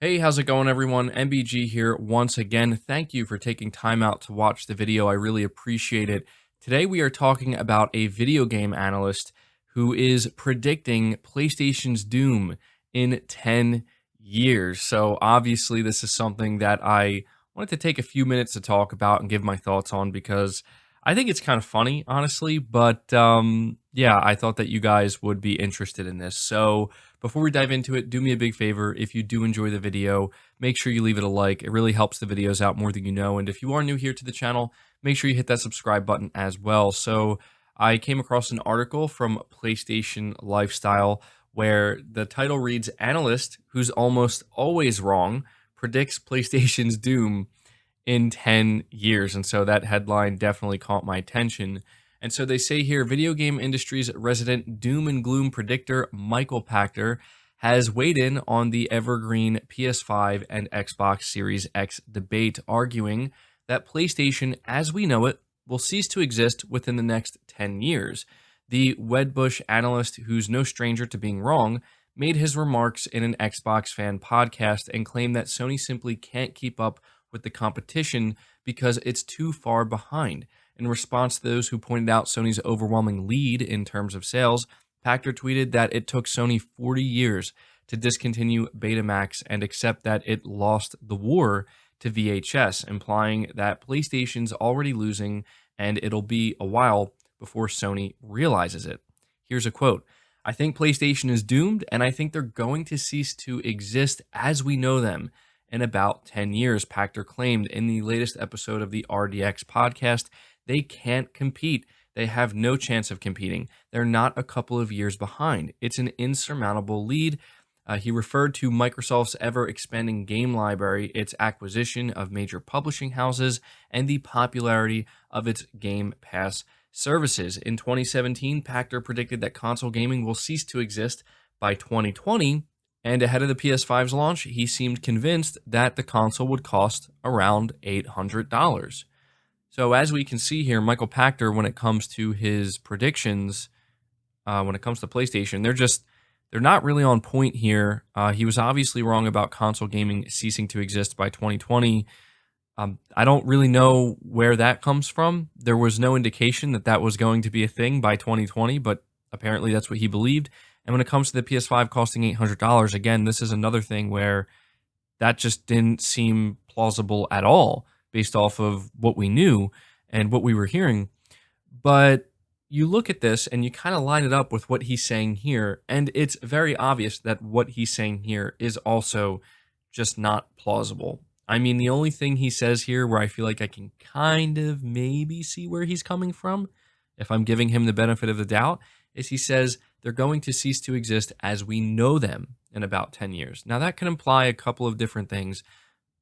Hey, how's it going, everyone? MBG here once again. Thank you for taking time out to watch the video. I really appreciate it. Today, we are talking about a video game analyst who is predicting PlayStation's doom in 10 years. So, obviously, this is something that I wanted to take a few minutes to talk about and give my thoughts on because I think it's kind of funny, honestly. But yeah, I thought that you guys would be interested in this. So, before we dive into it, do me a big favor. If you do enjoy the video, make sure you leave it a like. It really helps the videos out more than you know. And if you are new here to the channel, make sure you hit that subscribe button as well. So I came across an article from PlayStation Lifestyle where the title reads, Analyst, who's almost always wrong, predicts PlayStation's doom in 10 years. And so that headline definitely caught my attention. And so they say here, video game industry's resident doom and gloom predictor, Michael Pachter, has weighed in on the evergreen PS5 and Xbox Series X debate, arguing that PlayStation, as we know it, will cease to exist within the next 10 years. The Wedbush analyst, who's no stranger to being wrong, made his remarks in an Xbox fan podcast and claimed that Sony simply can't keep up with the competition because it's too far behind. In response to those who pointed out Sony's overwhelming lead in terms of sales, Pachter tweeted that it took Sony 40 years to discontinue Betamax and accept that it lost the war to VHS, implying that PlayStation's already losing and it'll be a while before Sony realizes it. Here's a quote. I think PlayStation is doomed, and I think they're going to cease to exist as we know them in about 10 years, Pachter claimed in the latest episode of the RDX podcast. They can't compete. They have no chance of competing. They're not a couple of years behind. It's an insurmountable lead. He referred to Microsoft's ever-expanding game library, its acquisition of major publishing houses, and the popularity of its Game Pass services. In 2017, Pachter predicted that console gaming will cease to exist by 2020, and ahead of the PS5's launch, he seemed convinced that the console would cost around $800. So as we can see here, Michael Pachter, when it comes to his predictions, when it comes to PlayStation, they're not really on point here. He was obviously wrong about console gaming ceasing to exist by 2020. I don't really know where that comes from. There was no indication that that was going to be a thing by 2020, but apparently that's what he believed. And when it comes to the PS5 costing $800, again, this is another thing where that just didn't seem plausible at all based off of what we knew and what we were hearing. But you look at this and you kind of line it up with what he's saying here, and it's very obvious that what he's saying here is also just not plausible. I mean, the only thing he says here where I feel like I can kind of maybe see where he's coming from, if I'm giving him the benefit of the doubt, is he says they're going to cease to exist as we know them in about 10 years. Now, that can imply a couple of different things,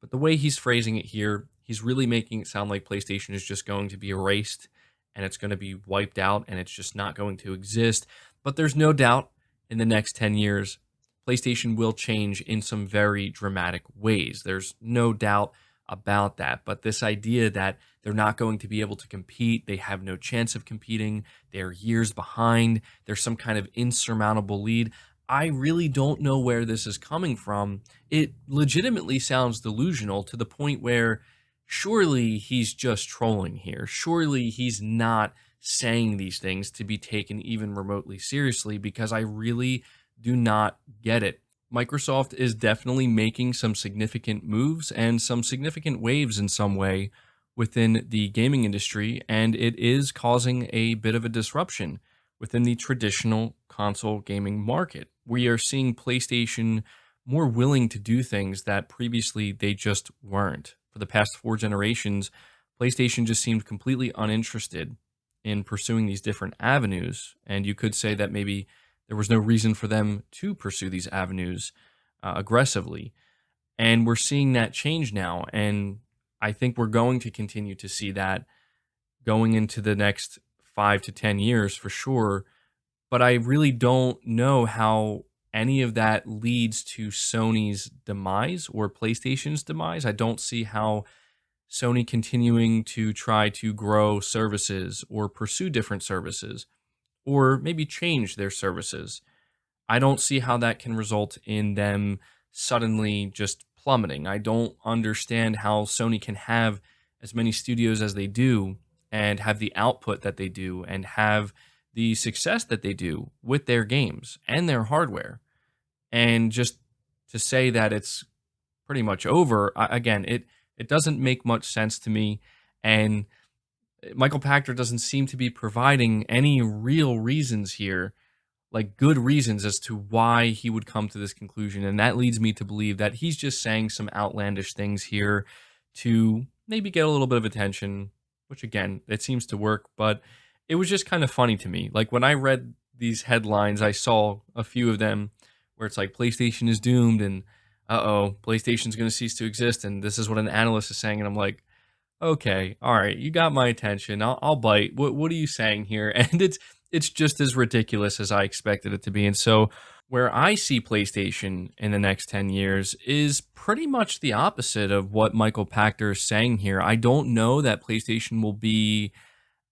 but the way he's phrasing it here, he's really making it sound like PlayStation is just going to be erased and it's going to be wiped out and it's just not going to exist. But there's no doubt in the next 10 years, PlayStation will change in some very dramatic ways. There's no doubt about that. But this idea that they're not going to be able to compete, they have no chance of competing, they're years behind, there's some kind of insurmountable lead, I really don't know where this is coming from. It legitimately sounds delusional to the point where surely he's just trolling here. Surely he's not saying these things to be taken even remotely seriously, because I really do not get it. Microsoft is definitely making some significant moves and some significant waves in some way within the gaming industry, and it is causing a bit of a disruption within the traditional console gaming market. We are seeing PlayStation more willing to do things that previously they just weren't. For the past 4 generations, PlayStation just seemed completely uninterested in pursuing these different avenues, and you could say that maybe there was no reason for them to pursue these avenues aggressively. And we're seeing that change now. And I think we're going to continue to see that going into the next 5 to 10 years for sure. But I really don't know how any of that leads to Sony's demise or PlayStation's demise. I don't see how Sony continuing to try to grow services or pursue different services or maybe change their services. I don't see how that can result in them suddenly just plummeting. I don't understand how Sony can have as many studios as they do and have the output that they do and have the success that they do with their games and their hardware. And just to say that it's pretty much over, again, it doesn't make much sense to me. And Michael Pachter doesn't seem to be providing any real reasons here, like good reasons as to why he would come to this conclusion. And that leads me to believe that he's just saying some outlandish things here to maybe get a little bit of attention, which again, it seems to work. But it was just kind of funny to me. Like when I read these headlines, I saw a few of them where it's like PlayStation is doomed and PlayStation's going to cease to exist. And this is what an analyst is saying. And I'm like, okay, all right, you got my attention. I'll bite. What are you saying here? And it's just as ridiculous as I expected it to be. And so where I see PlayStation in the next 10 years is pretty much the opposite of what Michael Pachter is saying here. I don't know that PlayStation will be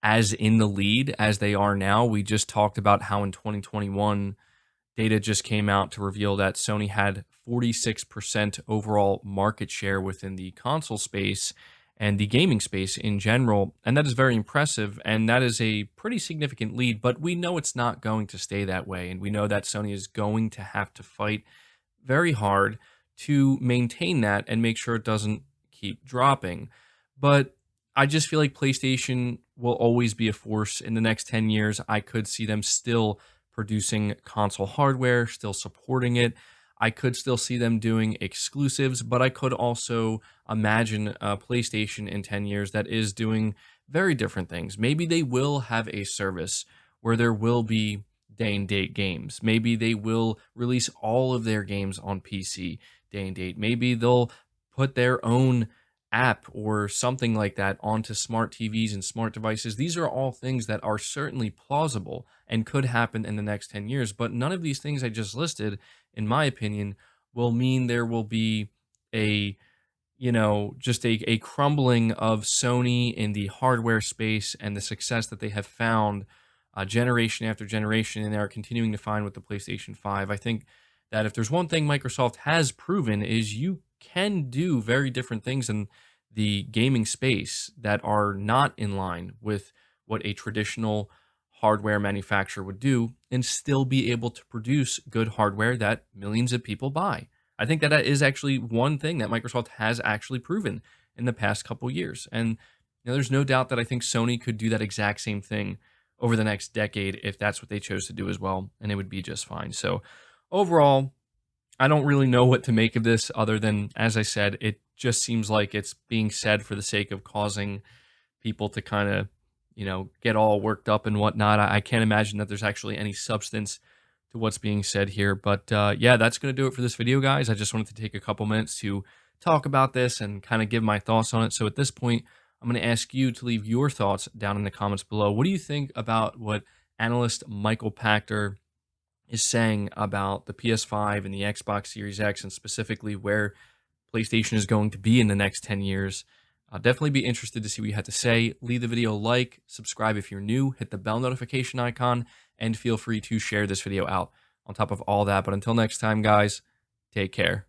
as in the lead as they are now. We just talked about how in 2021 data just came out to reveal that Sony had 46% overall market share within the console space and the gaming space in general. And that is very impressive. And that is a pretty significant lead. But we know it's not going to stay that way. And we know that Sony is going to have to fight very hard to maintain that and make sure it doesn't keep dropping. But I just feel like PlayStation will always be a force in the next 10 years. I could see them still producing console hardware, still supporting it. I could still see them doing exclusives, but I could also imagine a PlayStation in 10 years that is doing very different things. Maybe they will have a service where there will be day and date games. Maybe they will release all of their games on PC day and date. Maybe they'll put their own app or something like that onto smart TVs and smart devices. These are all things that are certainly plausible and could happen in the next 10 years. But none of these things I just listed, in my opinion, will mean there will be a just a crumbling of Sony in the hardware space and the success that they have found generation after generation, and they are continuing to find with the PlayStation 5. I think that if there's one thing Microsoft has proven is you can do very different things in the gaming space that are not in line with what a traditional hardware manufacturer would do and still be able to produce good hardware that millions of people buy. I think that that is actually one thing that Microsoft has actually proven in the past couple years. And there's no doubt that I think Sony could do that exact same thing over the next decade if that's what they chose to do as well, and it would be just fine. So overall, I don't really know what to make of this other than, as I said, it just seems like it's being said for the sake of causing people to kind of, get all worked up and whatnot. I can't imagine that there's actually any substance to what's being said here. But yeah, that's going to do it for this video, guys. I just wanted to take a couple minutes to talk about this and kind of give my thoughts on it. So at this point, I'm going to ask you to leave your thoughts down in the comments below. What do you think about what analyst Michael Pachter is saying about the PS5 and the Xbox Series X, and specifically where PlayStation is going to be in the next 10 years? I'll definitely be interested to see what you had to say. Leave the video a like, subscribe if you're new, hit the bell notification icon, and feel free to share this video out on top of all that. But until next time, guys, take care.